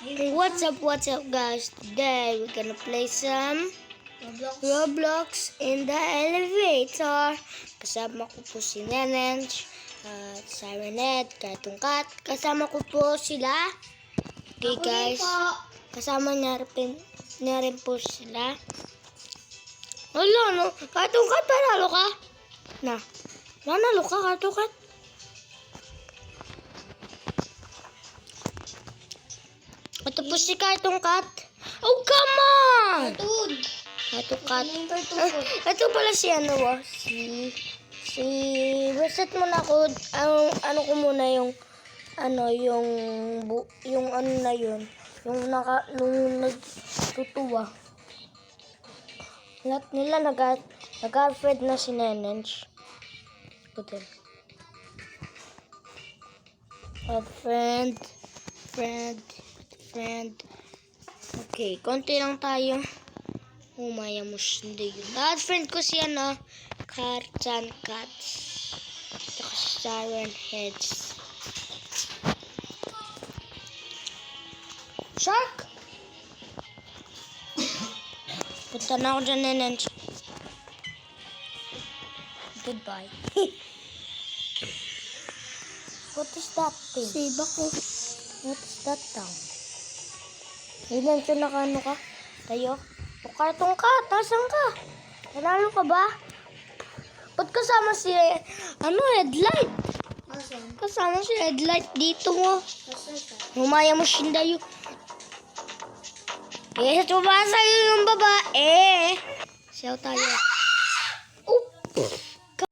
What's up guys? Today we're gonna play some Roblox in the elevator. Kasama ko po si Nenench, Sirenet, Cartoon Cat. Kasama ko po sila. Okay guys, kasama niya rin po sila. Wala no, Cartoon Cat, panalo ka? Nanalo ka, Cartoon Cat? Ito po si Cartoon Cat. Oh, come on! Cartoon Cat. Ito pala si reset muna ako. Ano ko muna yung nung nagtutuwa. Lahat nila nag-girlfriend na si Nenench. Ito. Friend. Okay, konti lang tayo. Umaya mo hindi yun. Lahat friend ko siya na Cartoon Cats. Saka Siren Heads. Shark! Punta na ako dyan, Nenench. Goodbye. What is that thing? Save ako. What is that thing? Nenench, nakano ka? Tayo? O Cartoon Cat, tasan ka? Nanalo ka ba? Ba't kasama si, headlight? Kasama si headlight dito mo. Humaya mo Shindayo. Tumasa yung babae. Siyaw tayo. Oh!